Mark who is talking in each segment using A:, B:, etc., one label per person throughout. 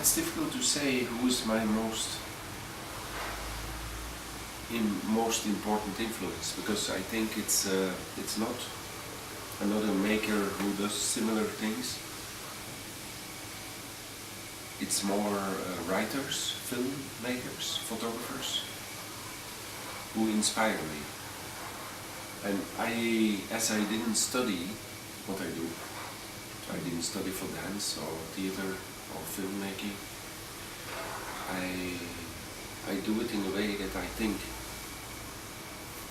A: it's difficult to say who is my most important influence, because I think it's not another maker who does similar things. It's more writers, filmmakers, photographers who inspire me. And as I didn't study what I do, I didn't study for dance or theater or filmmaking, I do it in a way that I think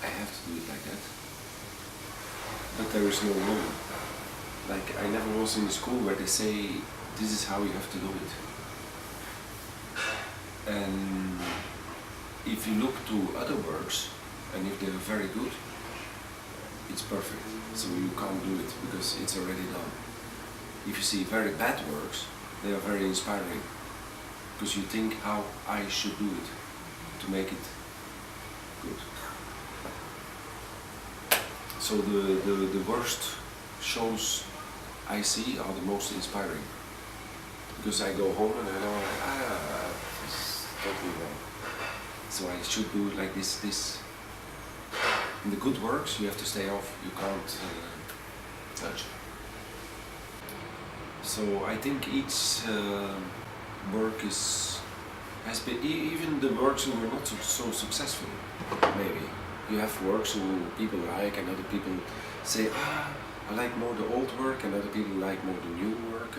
A: I have to do it like that. But there is no rule. Like, I never was in a school where they say, this is how you have to do it. And if you look to other works, and if they're very good, it's perfect. So you can't do it because it's already done. If you see very bad works, they are very inspiring, because you think how I should do it to make it good. So the worst shows I see are the most inspiring, because I go home and I know, it's totally wrong. So I should do it like this. In the good works you have to stay off, you can't touch. So I think each work has been, even the works who were not so successful, maybe. You have works who people like and other people say, I like more the old work, and other people like more the new work.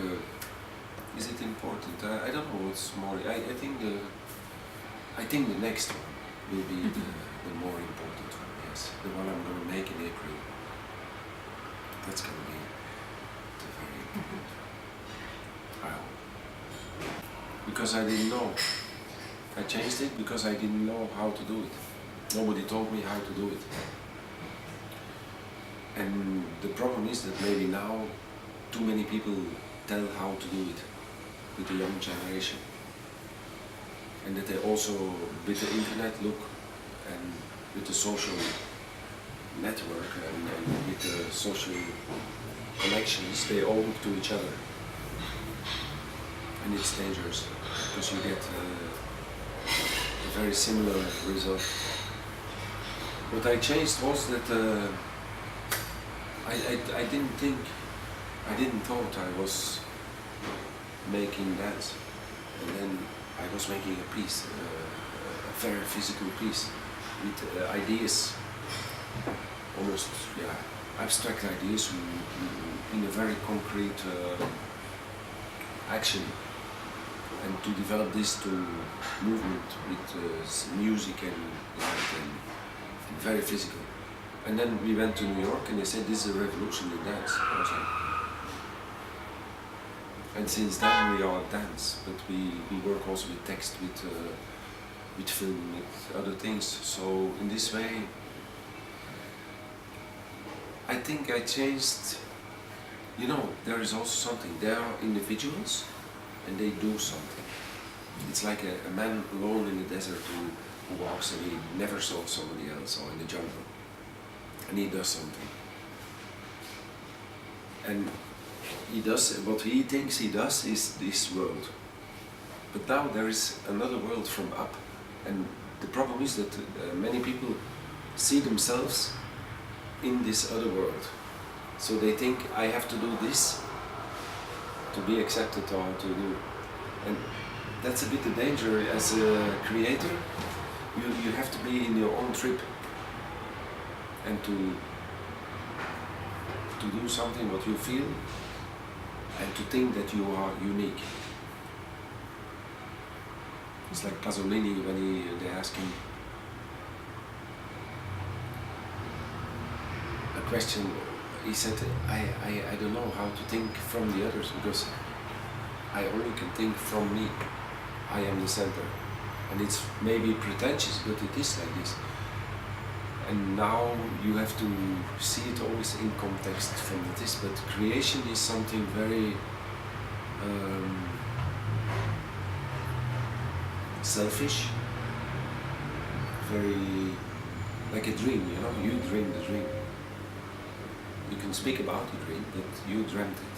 A: Is it important? I don't know what's more. I think the next one will be the more important one, yes. The one I'm going to make in April. That's going to be the very important. I hope. Because I didn't know. I changed it because I didn't know how to do it. Nobody told me how to do it. And the problem is that maybe now too many people tell how to do it with the young generation. And that they also, with the internet, look, and with the social network and with the social connections, they all look to each other. And it's dangerous, because you get a very similar result. What I changed was that I didn't thought I was making dance, and then I was making a piece, a very physical piece, with ideas, almost abstract ideas in a very concrete action, and to develop this to movement with music and light and very physical. And then we went to New York and they said, this is a revolution in dance. I was like, and since then we are dance, but we work also with text, with film, with other things. So in this way, I think I changed. You know, there is also something. There are individuals and they do something. It's like a man alone in the desert who walks and he never saw somebody else, or in the jungle, and he does something. And he does, what he thinks he does is this world. But now there is another world from up. And the problem is that many people see themselves in this other world. So they think, I have to do this to be accepted or to do. And that's a bit the danger as a creator. You have to be in your own trip and to do something what you feel, and to think that you are unique. It's like Pasolini when they ask him a question. He said, I don't know how to think from the others, because I only can think from me. I am the center. And it's maybe pretentious, but it is like this. And now you have to see it always in context from this. But creation is something very selfish, very like a dream, you know, you dream the dream. You can speak about the dream, but you dreamt it.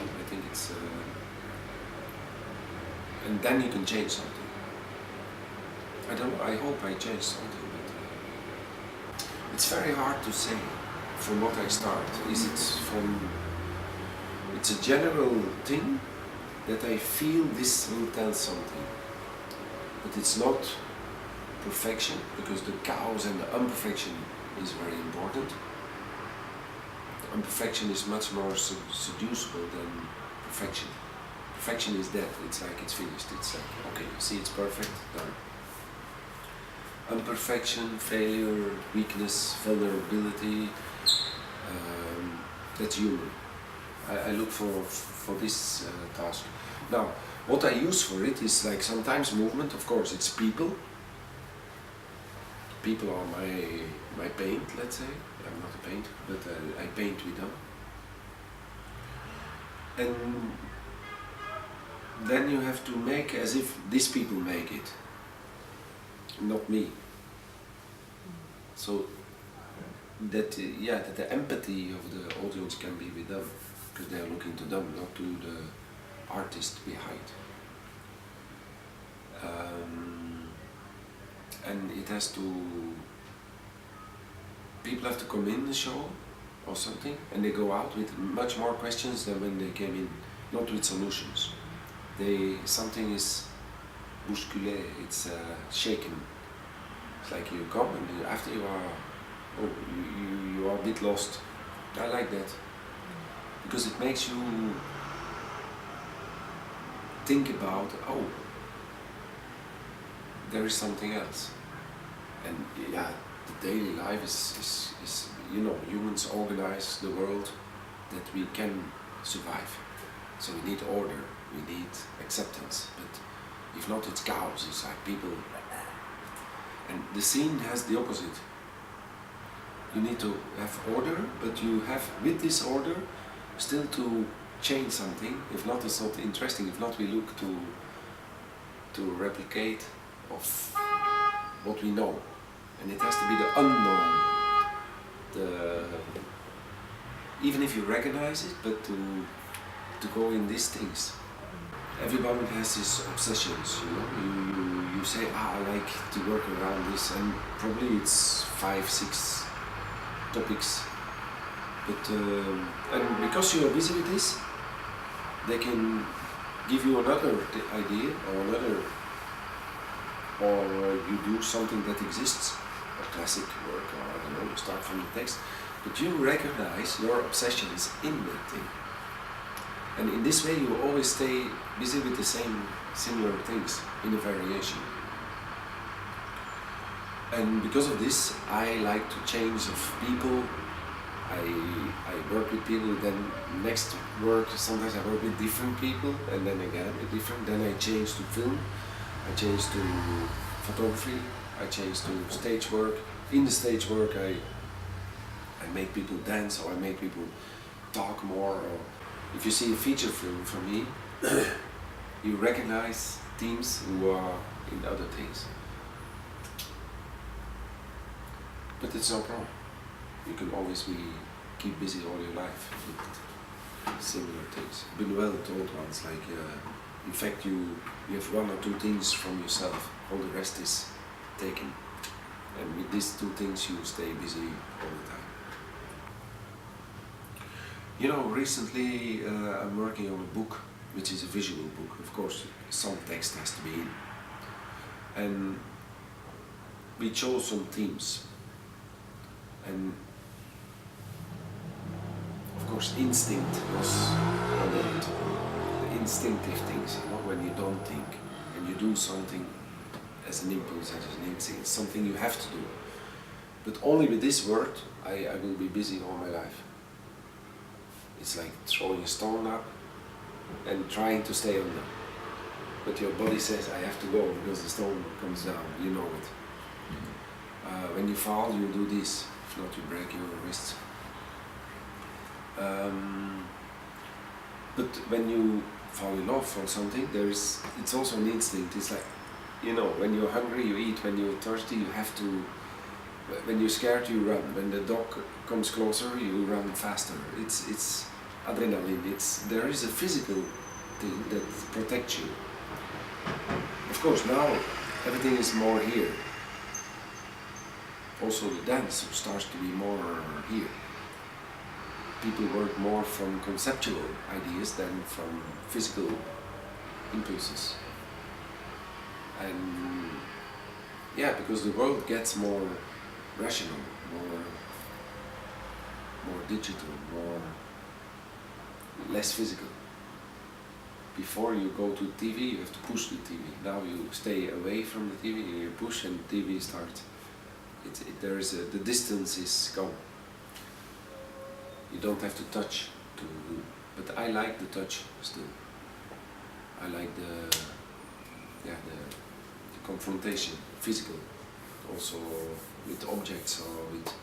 A: I think it's and then you can change something. I don't know, I hope I change something, but it's very hard to say from what I start. It's a general thing that I feel this will tell something, but it's not perfection, because the chaos and the imperfection is very important. Imperfection is much more seducible than perfection. Perfection is dead, it's like it's finished, it's like, okay, you see it's perfect, done. Imperfection, failure, weakness, vulnerability, that's human. I look for this task. Now, what I use for it is like sometimes movement, of course, it's people. People are my paint, let's say. I'm not a painter, but I paint with them. And then you have to make as if these people make it, not me. So that that the empathy of the audience can be with them, because they are looking to them, not to the artist behind. And it has to, people have to come in the show or something, and they go out with much more questions than when they came in, not with solutions. Something is bousculé, it's shaken. It's like you come and after you are, you are a bit lost. I like that, because it makes you think about, oh, there is something else. And yeah, the daily life is humans organize the world that we can survive. So we need order, we need acceptance, but if not, it's chaos. It's like people, and the scene has the opposite. You need to have order, but you have, with this order, still to change something. If not, it's not interesting. If not, we look to replicate of what we know, and it has to be the unknown. Even if you recognize it, but to go in these things. Everybody has his obsessions, you say, I like to work around this, and probably it's 5, 6 topics, but and because you are busy with this, they can give you another idea or you do something that exists, a classic work, or I don't know, you start from the text, but you recognize your obsessions in that thing. And in this way you always stay busy with the same similar things in a variation. And because of this, I like to change of people. I work with people, then next work, sometimes I work with different people, and then again with different, then I change to film, I change to photography, I change to stage work. In the stage work I make people dance, or I make people talk more, or if you see a feature film from me, you recognize themes who are in other things. But it's no problem. You can always keep busy all your life with similar things. Buñuel told once, like, in fact you have 1 or 2 things from yourself, all the rest is taken. And with these 2 things you stay busy all the time. Recently I'm working on a book, which is a visual book. Of course, some text has to be in. And we chose some themes. And of course, instinct was one of it. The instinctive things, when you don't think and you do something as an impulse, as an instinct, something you have to do. But only with this word, I will be busy all my life. It's like throwing a stone up and trying to stay under. But your body says, I have to go, because the stone comes down, you know it. When you fall, you do this. If not, you break your wrist. But when you fall in love or something, it's also an instinct. It's like, when you're hungry, you eat. When you're thirsty, you have to. When you're scared, you run. When the dog comes closer, you run faster. It's adrenaline. There is a physical thing that protects you. Of course, now everything is more here. Also the dance starts to be more here. People work more from conceptual ideas than from physical impulses. And yeah, because the world gets more rational, more digital, less physical. Before you go to TV, you have to push the TV. Now you stay away from the TV, you push and the TV starts. The distance is gone. You don't have to touch to do. But I like the touch still. I like the confrontation, physical, also with objects or with.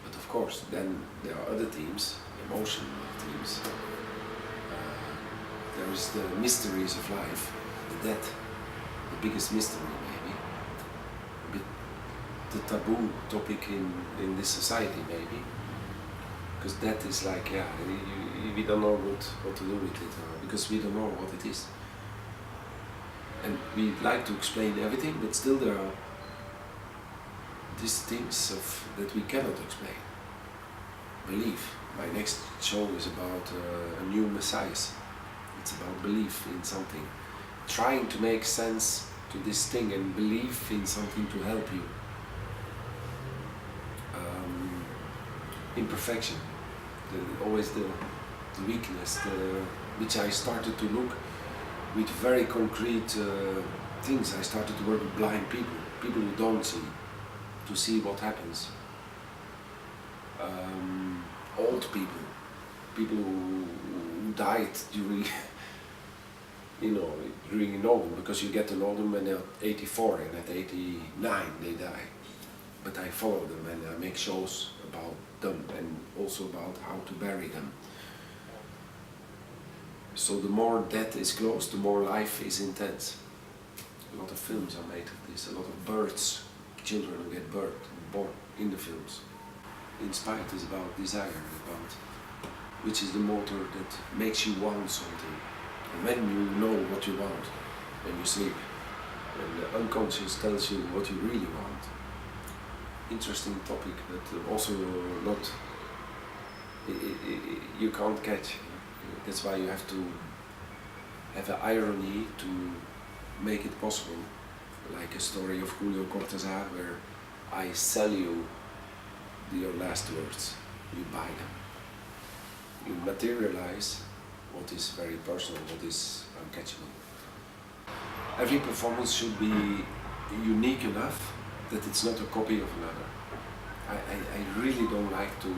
A: But of course, then there are other themes, emotional themes. There is the mysteries of life, the death, the biggest mystery maybe, a bit the taboo topic in this society maybe, because death is like, we don't know what to do with it, because we don't know what it is. And we like to explain everything, but still there are these things that we cannot explain. Belief. My next show is about a new Messiah. It's about belief in something. Trying to make sense to this thing and believe in something to help you. Imperfection. Always the weakness, which I started to look with very concrete things. I started to work with blind people, people who don't see, to see what happens. Old people, people who died during, during an album, because you get to know them when they're 84 and at 89 they die. But I follow them and I make shows about them and also about how to bury them. So the more death is close, the more life is intense. A lot of films are made of this, a lot of births, children who get born in the films. Inspired is about desire, about which is the motor that makes you want something. And when you know what you want, when you sleep, when the unconscious tells you what you really want. Interesting topic, but also not, you can't catch. That's why you have to have an irony to make it possible. Like a story of Julio Cortázar, where I sell you your last words, you buy them. You materialize what is very personal, what is uncatchable. Every performance should be unique enough that it's not a copy of another. I really don't like to,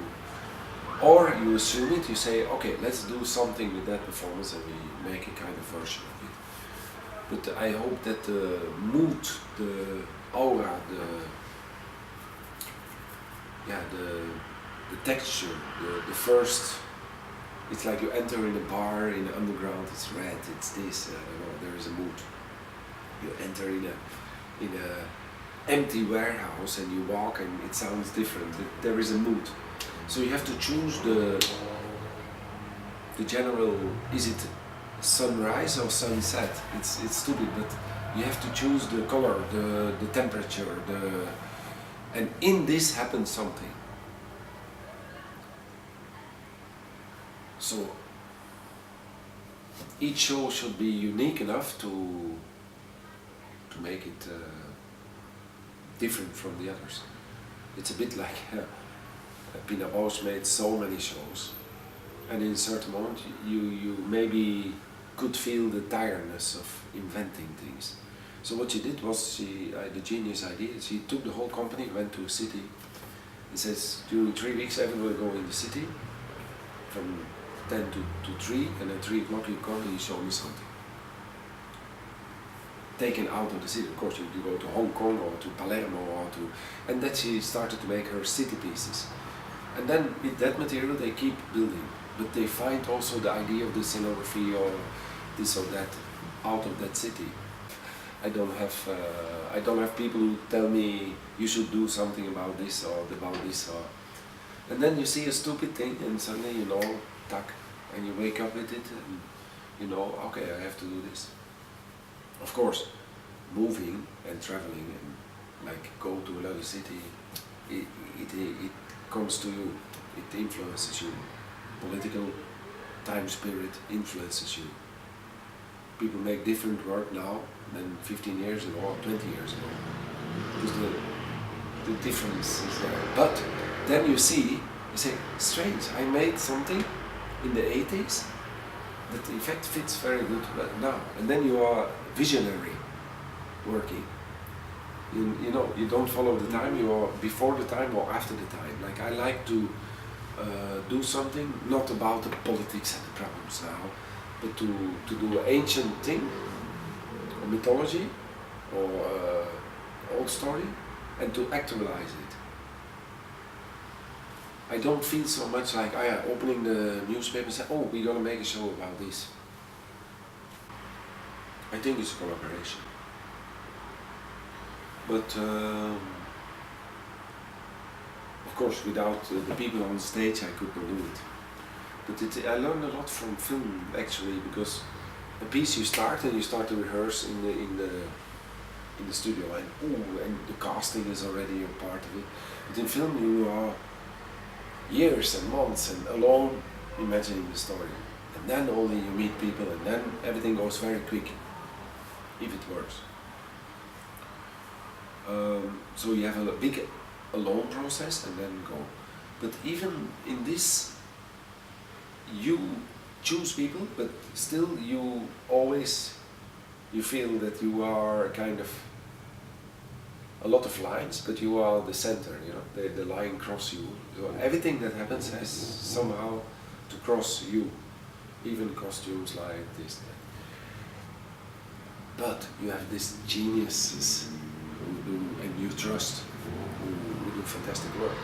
A: or you assume it, you say, okay, let's do something with that performance and we make a kind of version of it. But I hope that the mood, the aura, the texture, the first, it's like you enter in a bar in the underground, it's red, it's this, I don't know, there is a mood. You enter in a empty warehouse and you walk and it sounds different, there is a mood. So you have to choose the general, is it sunrise or sunset? It's stupid, but you have to choose the color, the temperature, and in this happens something. So each show should be unique enough to make it different from the others. It's a bit like Pina Bausch made so many shows, and in a certain moment you maybe could feel the tiredness of inventing things. So what she did was, the genius idea, she took the whole company, went to a city, and says, during 3 weeks everyone will go in the city, from 10 to 3, and at 3 o'clock you come and you show me something. Taken out of the city, of course you go to Hong Kong or to Palermo and then she started to make her city pieces. And then with that material they keep building, but they find also the idea of the scenography or this or that out of that city. I don't have people who tell me you should do something about this or and then you see a stupid thing and suddenly tack, and you wake up with it and you know, okay, I have to do this. Of course, moving and traveling and like go to another city, it comes to you, it influences you. Political time spirit influences you. People make different work now than 15 years ago or 20 years ago. Because the difference is there. But then you say, strange, I made something in the 80s that in fact fits very good now. And then you are visionary working. You know, you don't follow the time, you are before the time or after the time. Like I like to do something, not about the politics and the problems now, but to do an ancient thing, or mythology, or old story, and to actualize it. I don't feel so much like opening the newspaper and say, oh, we're gonna make a show about this. I think it's a collaboration. But of course, without the people on stage, I could not do it. But I learned a lot from film actually, because a piece you start and you start to rehearse in the studio, and the casting is already a part of it. But in film, you are years and months and alone imagining the story, and then only you meet people, and then everything goes very quick, if it works. So you have a big alone process and then go. But even in this, you choose people, but still you feel that you are kind of a lot of lines, but you are the center, you know, the line cross you. So everything that happens has somehow to cross you, even costumes like this. But you have these geniuses who do, and you trust, who do fantastic work.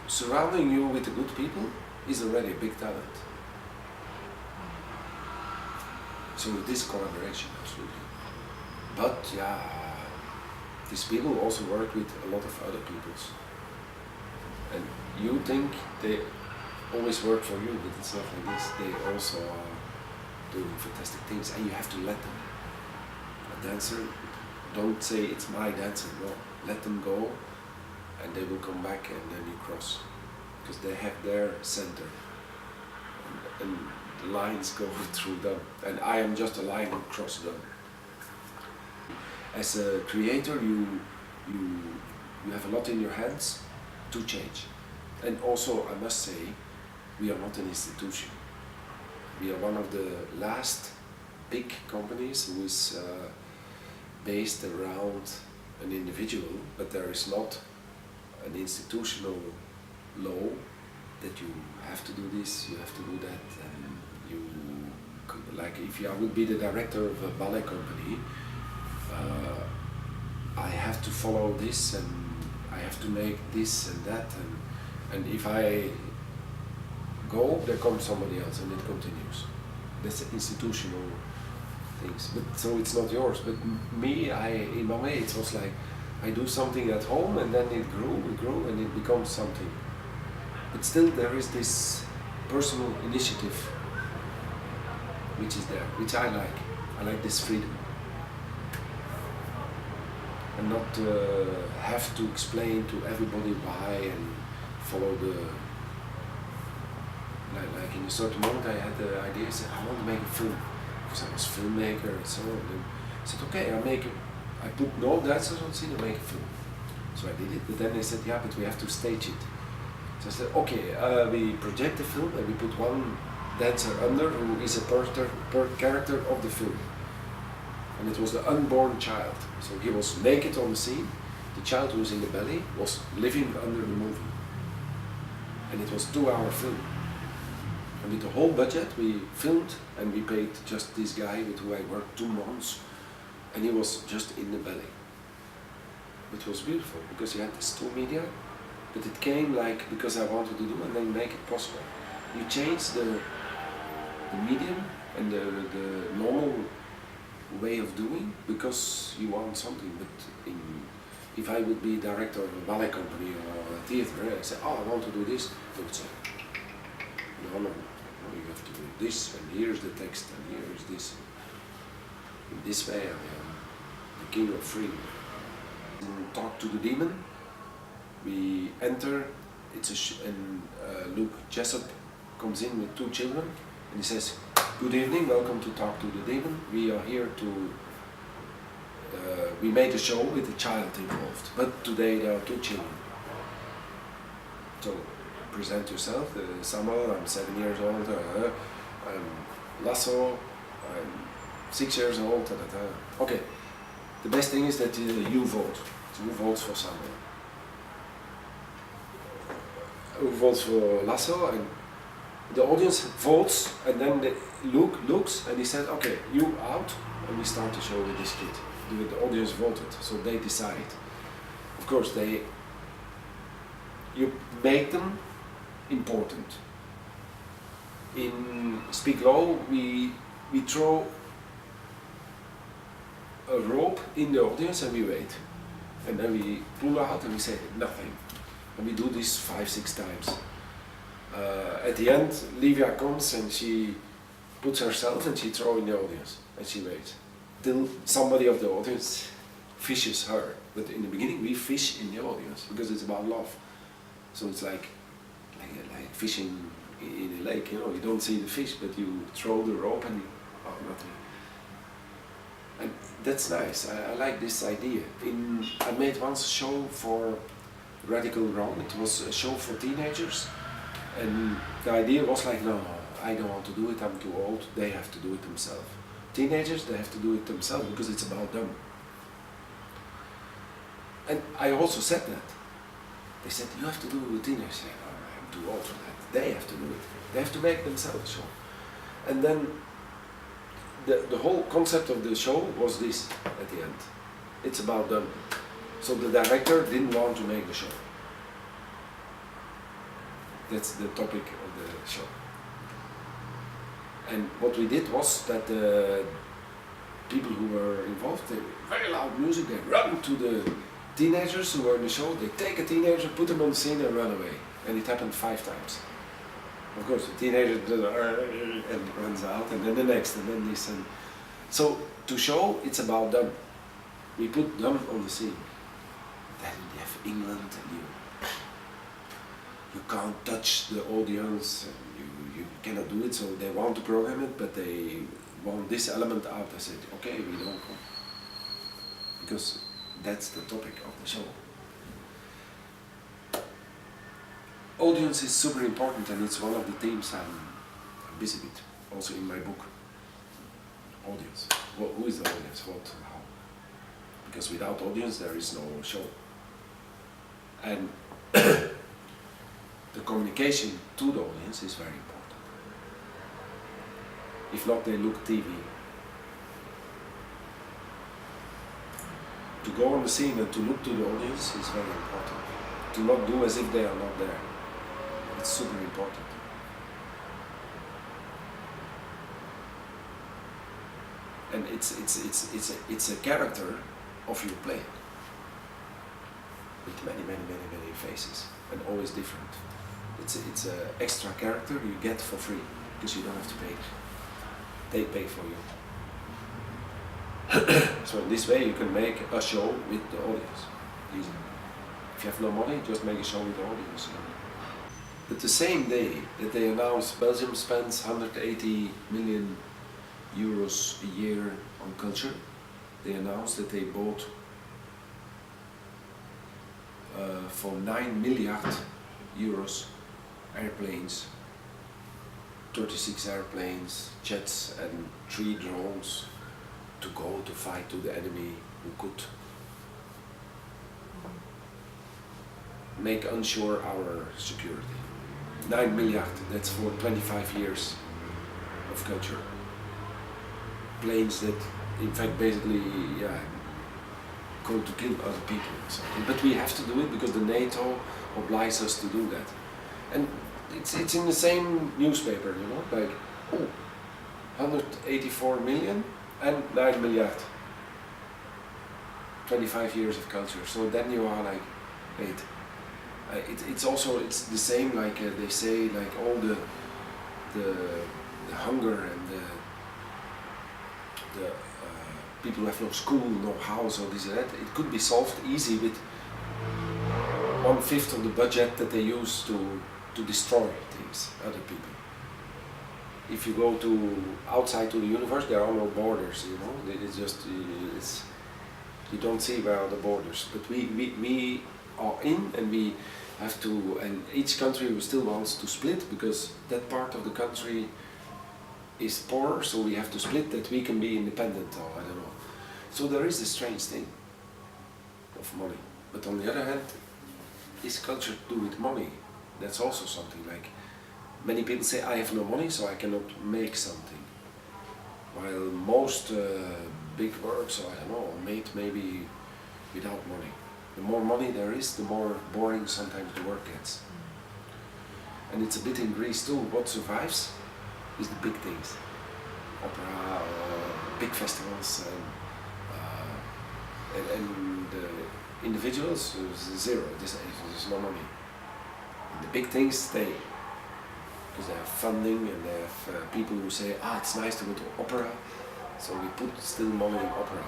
A: Surrounding you with the good people is already a big talent. So this collaboration, absolutely. But yeah, these people also work with a lot of other peoples. And you think they always work for you, but it's not like this. They also are doing fantastic things, and you have to let them. A dancer, don't say it's my dancer, no. Let them go, and they will come back, and then you cross. Because they have their center, and the lines go through them, and I am just a line across them. As a creator, you have a lot in your hands to change. And also, I must say, we are not an institution. We are one of the last big companies who is based around an individual, but there is not an institutional law that you have to do this, you have to do that, and you could, like if I would be the director of a ballet company, I have to follow this, and I have to make this and that, and if I go, there comes somebody else, and it continues. That's institutional things. But so it's not yours. But me, in my way, it was like I do something at home, and then it grew, and it becomes something. But still, there is this personal initiative, which is there, which I like. I like this freedom. And not have to explain to everybody why and follow the... Like in a certain moment I had the idea, I said, I want to make a film. Because I was a filmmaker and so on. And I said, okay, I put no dancers on scene and make a film. So I did it, but then they said, yeah, but we have to stage it. So I said, okay, we project the film and we put one dancer under who is a per character of the film. And it was the unborn child. So he was naked on the scene. The child who was in the belly was living under the movie. And it was a 2-hour film. And with the whole budget we filmed, and we paid just this guy with who I worked 2 months, and he was just in the belly. It was beautiful because he had this 2 media, but it came like because I wanted to do and then make it possible. You change the medium and the normal way of doing because you want something. But if I would be director of a ballet company or a theater, I say, oh, I want to do this, they would say, no, No, you have to do this, and here's the text, and here is this. In this way, I am the king of freedom. Talk to the demon. We enter. And Luke Jessup comes in with 2 children, and he says, "Good evening, welcome to Talk to the Demon. We are here to. We made a show with a child involved, but today there are 2 children. So present yourself. Samuel, I'm 7 years old. I'm Lasso. I'm 6 years old. Okay. The best thing is that you vote. Who votes for Samuel? Who votes for Lasso? And the audience votes, and then Luke looks and he said, "Okay, you out," and we start the show with this kid. The audience voted, so they decide. Of course, you make them important. In Speak Low, we throw a rope in the audience and we wait. And then we pull out and we say nothing. And we do this 5-6 times. At the end, Livia comes and she puts herself and she throws in the audience. And she waits. Till somebody of the audience fishes her. But in the beginning we fish in the audience because it's about love. So it's like fishing in a lake, you know, you don't see the fish but you throw the rope and nothing. And that's nice, I like this idea. I made once a show for Radical Wrong. It was a show for teenagers and the idea was like, no, I don't want to do it, I'm too old, they have to do it themselves. Teenagers, they have to do it themselves because it's about them. And I also said that. They said, you have to do it with teenagers. I said, oh, I'm too old for that. They have to do it. They have to make themselves a show. And then the whole concept of the show was this at the end. It's about them. So the director didn't want to make the show. That's the topic of the show. And what we did was that the people who were involved, they very loud music, they run to the teenagers who were in the show, they take a teenager, put them on the scene and run away. And it happened 5 times. Of course, the teenager and runs out, and then the next, and then this. And so, to show, it's about them. We put them on the scene. Then you have England, and you can't touch the audience, and you cannot do it, so they want to program it, but they want this element out. I said, okay, we don't come. Because that's the topic of the show. Audience is super important, and it's one of the themes I'm busy with, also in my book. Audience. Who is the audience? What? How? Because without audience there is no show. And the communication to the audience is very important. If not, they look TV. To go on the scene and to look to the audience is very important. To not do as if they are not there. It's super important. And it's a character of your play. With many faces, and always different. It's an extra character you get for free, because you don't have to pay. They pay for you. So in this way you can make a show with the audience. Easy. If you have no money, just make a show with the audience. But the same day that they announced Belgium spends 180 million euros a year on culture, they announced that they bought for 9 milliard euros airplanes, 36 airplanes, jets and 3 drones to go to fight to the enemy who could make unsure our security. 9 milliard, that's for 25 years of culture. Planes that, in fact, basically, go to kill other people or something. But we have to do it because the NATO obliges us to do that. And it's in the same newspaper, you know, like, 184 million and 9 milliard. 25 years of culture. So then you are like, wait. It's the same, like they say, like all the the hunger and the people who have no school, no house, or this and that, it could be solved easy with 1/5 of the budget that they use to destroy things, other people. If you go to outside to the universe, there are no borders, you know. It's just you don't see where are the borders. But we are in, and we have to, and each country still wants to split because that part of the country is poor, so we have to split that we can be independent, or I don't know. So there is a strange thing of money. But on the other hand, is culture to do with money? That's also something. Like many people say, I have no money, so I cannot make something. While most big works, or I don't know, are made maybe without money. The more money there is, the more boring sometimes the work gets. And it's a bit in Greece too. What survives is the big things. Opera, big festivals, and individuals, zero. There's no money. And the big things stay. Because they have funding, and they have people who say, it's nice to go to opera, so we put still money in opera.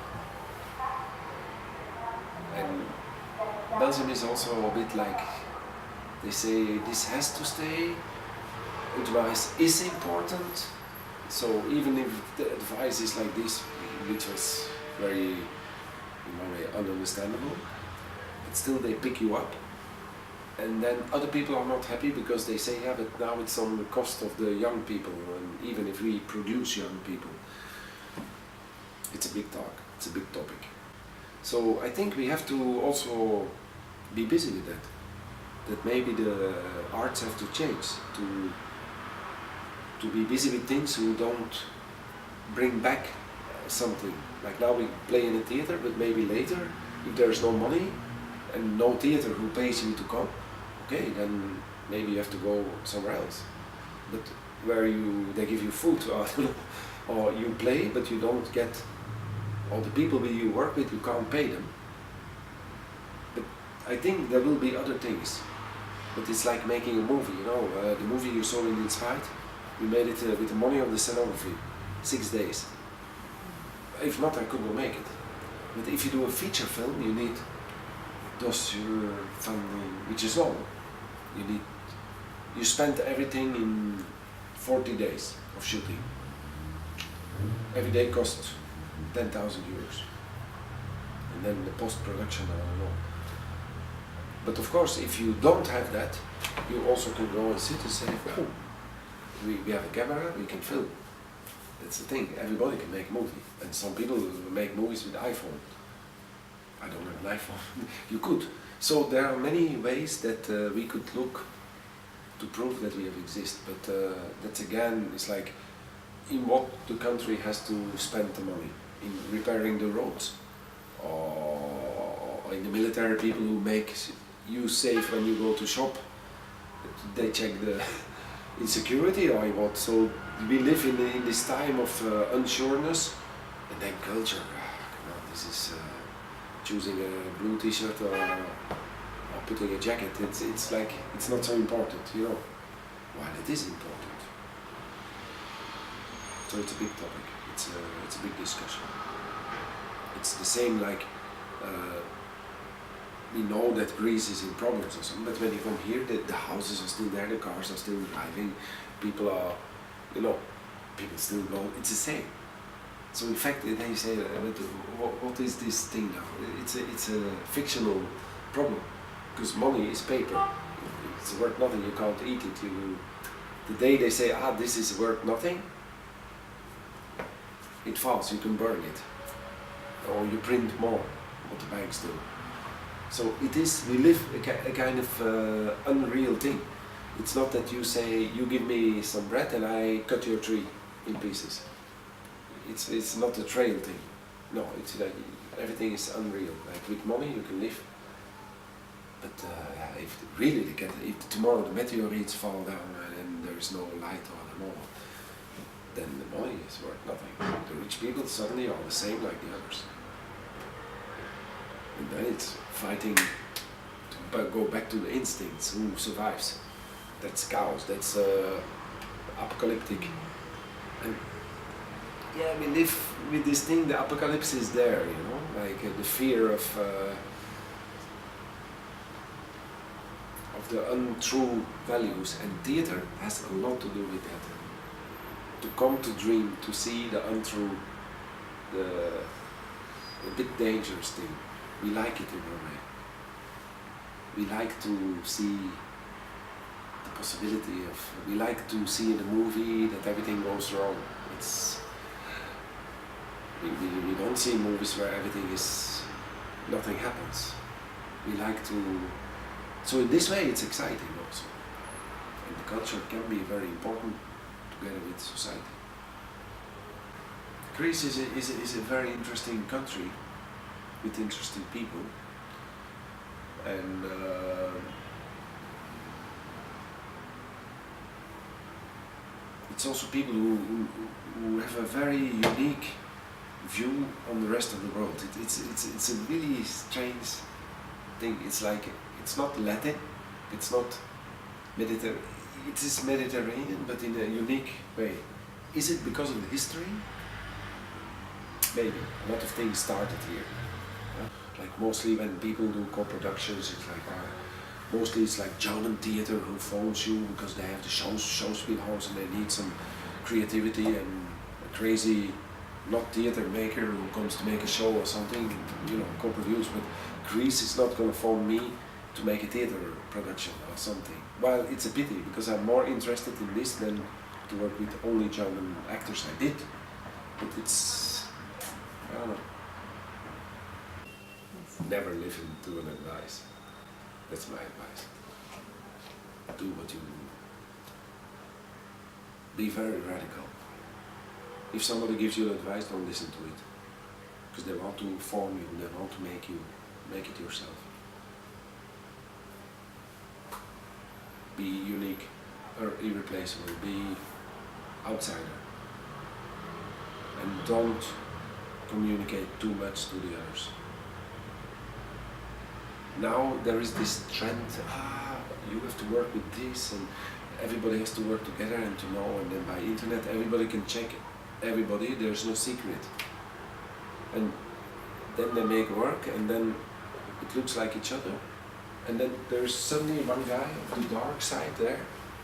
A: And Belgium is also a bit like, they say this has to stay, advice is important, so even if the advice is like this, which was very, in one way, ununderstandable, but still they pick you up. And then other people are not happy because they say, but now it's on the cost of the young people, and even if we produce young people. It's a big talk, it's a big topic. So I think we have to also be busy with that. That maybe the arts have to change, to be busy with things who don't bring back something. Like now we play in a theater, but maybe later, if there's no money and no theater who pays you to come, okay, then maybe you have to go somewhere else. But where they give you food, or you play, but you don't get, all the people you work with, you can't pay them. But I think there will be other things. But it's like making a movie, you know. The movie you saw in Inspired, we made it with the money of the scenography, 6 days. If not, I couldn't make it. But if you do a feature film, you need dossier, funding, which is all. You spend everything in 40 days of shooting. Every day costs 10,000 euros. And then the post-production, I don't know. But of course, if you don't have that, you also can go and sit and say, oh, we have a camera, we can film. That's the thing, everybody can make a movie. And some people make movies with iPhone. I don't have an iPhone. You could. So there are many ways that we could look to prove that we have exist. But that's again, it's like, in what the country has to spend the money? In repairing the roads? Or in the military, people who make you safe when you go to shop? They check the insecurity or what? So we live in this time of unsureness, and then culture. Come on, this is choosing a blue t-shirt or putting a jacket. It's like, it's not so important, you know. While it is important. So it's a big topic. It's a big discussion. It's the same like we know that Greece is in problems or something, but when you come here, the houses are still there, the cars are still driving, people are, you know, people still go, it's the same. So in fact, then you say, what is this thing now? It's a fictional problem, because money is paper. It's worth nothing, you can't eat it. The day they say, this is worth nothing, it falls, you can burn it. Or you print more, what the banks do. So it is, we live a kind of unreal thing. It's not that you say, you give me some bread and I cut your tree in pieces. It's not a trail thing. No, it's like everything is unreal. Like with money you can live. But if really if tomorrow the meteorites fall down and there is no light or I don't know, then the money is worth nothing. The rich people suddenly are the same like the others. And then it's fighting to go back to the instincts. Who survives? That's cows. That's apocalyptic. And yeah, we live with this thing, the apocalypse is there, you know, like the fear of the untrue values, and theater has a lot to do with that. To come to dream, to see the untrue, the bit dangerous thing. We like it in a way. We like to see the possibility of, we like to see in a movie that everything goes wrong. We don't see movies where everything is, nothing happens. We like to, so in this way it's exciting also. And the culture can be very important together with society. Greece is a very interesting country with interesting people. And it's also people who have a very unique view on the rest of the world. It's a really strange thing. It's like, it's not Latin, it's not Mediterranean, it is Mediterranean, but in a unique way. Is it because of the history? Maybe. A lot of things started here. Like mostly when people do co-productions, it's like mostly it's like German theater who phones you because they have the showspiel house and they need some creativity, and a crazy, not theater maker who comes to make a show or something, you know, co-produce. But Greece is not going to phone me to make a theater production or something. Well, it's a pity because I'm more interested in this than to work with only German actors. I did, but it's, I don't know. Never listen to an advice. That's my advice. Do what you do. Be very radical. If somebody gives you advice, don't listen to it. Because they want to form you, they want to make it yourself. Be unique or irreplaceable, be outsider. And don't communicate too much to the others. Now there is this trend, you have to work with this, and everybody has to work together and to know, and then by internet everybody can check everybody, there's no secret. And then they make work, and then it looks like each other. And then there's suddenly one guy of the dark side there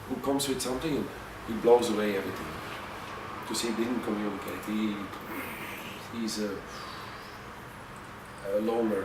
A: who comes with something and he blows away everything. Because he didn't communicate, he's a loner.